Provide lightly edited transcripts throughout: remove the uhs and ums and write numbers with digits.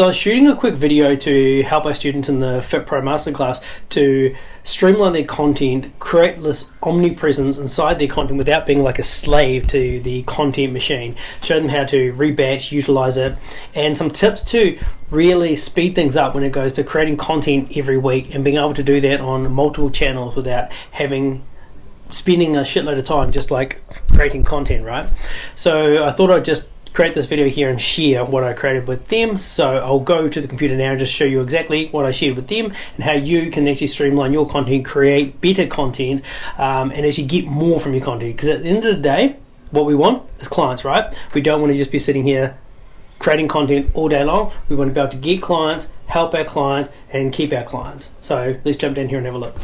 So I was shooting a quick video to help our students in the Fitpro Masterclass to streamline their content, create this omnipresence inside their content without being like a slave to the content machine, show them how to rebatch, utilize it, and some tips to really speed things up when it goes to creating content every week and being able to do that on multiple channels without spending a shitload of time just like creating content, right? So I thought I'd just create this video here and share what I created with them. So I'll go to the computer now and just show you exactly what I shared with them and how you can actually streamline your content, create better content, and actually get more from your content. Because at the end of the day, what we want is clients, right? We don't want to just be sitting here creating content all day long. We want to be able to get clients, help our clients, and keep our clients. So let's jump down here and have a look.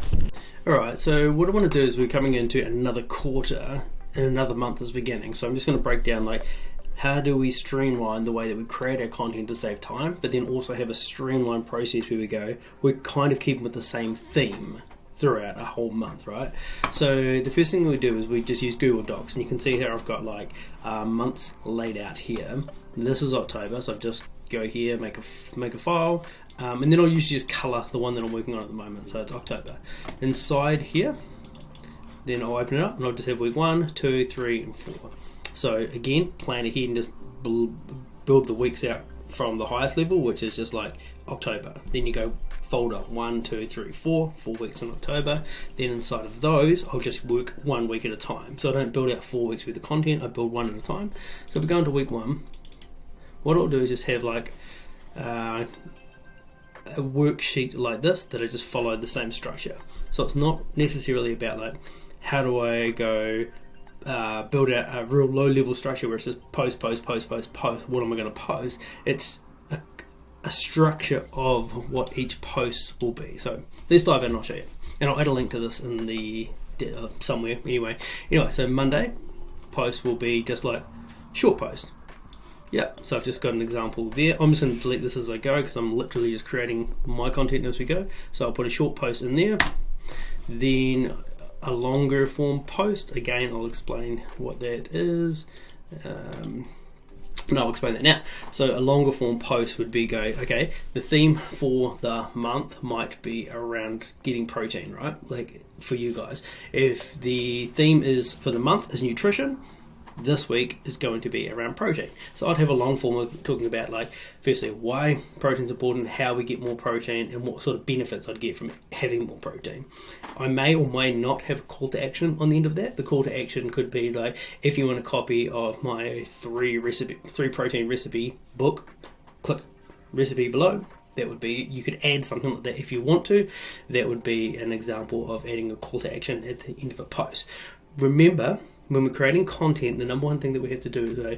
Alright, so what I want to do is we're coming into another quarter and another month is beginning. So I'm just going to break down like how do we streamline the way that we create our content to save time, but then also have a streamlined process where we go, we're kind of keeping with the same theme throughout a whole month, right? So the first thing we do is we just use Google Docs, and you can see here I've got like months laid out here. And this is October, so I just go here, make a file, and then I'll usually just color the one that I'm working on at the moment, so it's October. Inside here, then I'll open it up and I'll just have week 1, 2, 3, and 4. So again, plan ahead and just build the weeks out from the highest level, which is just like October. Then you go folder 1, 2, 3, 4 weeks in October. Then inside of those, I'll just work 1 week at a time. So I don't build out 4 weeks worth of content, I build one at a time. So if we go into week 1, what I'll do is just have like a worksheet like this that I just follow the same structure. So it's not necessarily about like, how do I go build out a real low level structure where it's just post, what am I going to post? It's a structure of what each post will be. So let's dive in and I'll show you. And I'll add a link to this in the somewhere anyway, so Monday post will be just like short post. Yeah, so I've just got an example there. I'm just going to delete this as I go because I'm literally just creating my content as we go. So I'll put a short post in there. Then a longer form post, again I'll explain what that is, no, I'll explain that now. So a longer form post would be okay, the theme for the month might be around getting protein, right? Like for you guys, if the theme is for the month is nutrition, this week is going to be around protein. So I'd have a long form of talking about like, firstly, why protein's important, how we get more protein, and what sort of benefits I'd get from having more protein. I may or may not have a call to action on the end of that. The call to action could be like, if you want a copy of my 3 protein recipe book, click recipe below. That would be, you could add something like that if you want to. That would be an example of adding a call to action at the end of a post. Remember, when we're creating content, the number one thing that we have to do is go,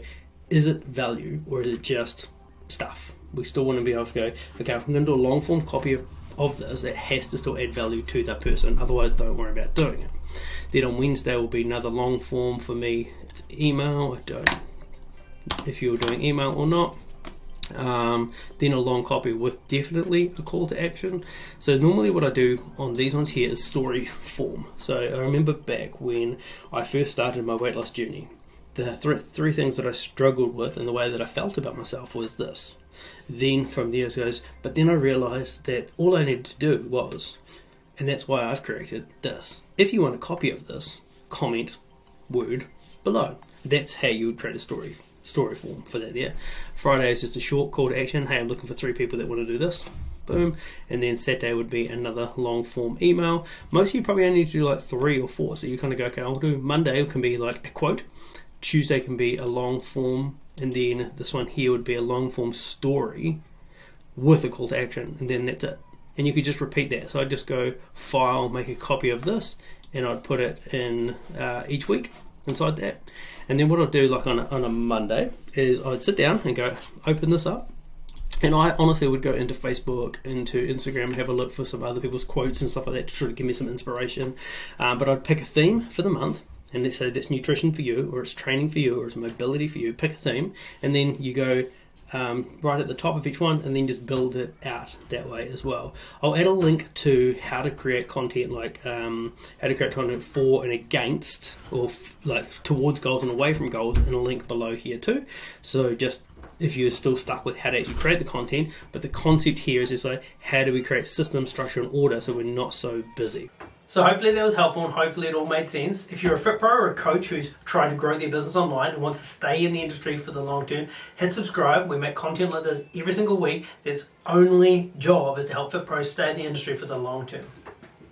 is it value or is it just stuff? We still want to be able to go, okay, if I'm going to do a long form copy of this, that has to still add value to that person, otherwise don't worry about doing it. Then on Wednesday will be another long form for me, it's email. I don't if you're doing email or not. Then a long copy with definitely a call to action. So normally what I do on these ones here is story form. So I remember back when I first started my weight loss journey, the three things that I struggled with and the way that I felt about myself was this. Then from there it goes, but then I realized that all I needed to do was, and that's why I've created this. If you want a copy of this, comment word below. That's how you would create a story form for that there. Friday is just a short call to action. Hey, I'm looking for 3 people that want to do this. Boom. And then Saturday would be another long form email. Most of you probably only need to do like 3 or 4. So you kind of go, okay, I'll do Monday can be like a quote. Tuesday can be a long form. And then this one here would be a long form story with a call to action. And then that's it. And you could just repeat that. So I'd just go file, make a copy of this, and I'd put it in each week inside that. And then what I'll do like on a Monday is I'd sit down and go open this up, and I honestly would go into Facebook, into Instagram, and have a look for some other people's quotes and stuff like that to try to give me some inspiration. But I'd pick a theme for the month, and let's say that's nutrition for you, or it's training for you, or it's mobility for you. Pick a theme, and then you go right at the top of each one, and then just build it out that way as well. I'll add a link to how to create content, like how to create content for and against, or like towards goals and away from goals, and a link below here too. So just if you're still stuck with how to actually create the content, but the concept here is just like, how do we create system, structure, and order so we're not so busy? So hopefully that was helpful, and hopefully it all made sense. If you're a Fitpro or a coach who's trying to grow their business online and wants to stay in the industry for the long term, hit subscribe. We make content like this every single week. Their only job is to help Fitpros stay in the industry for the long term.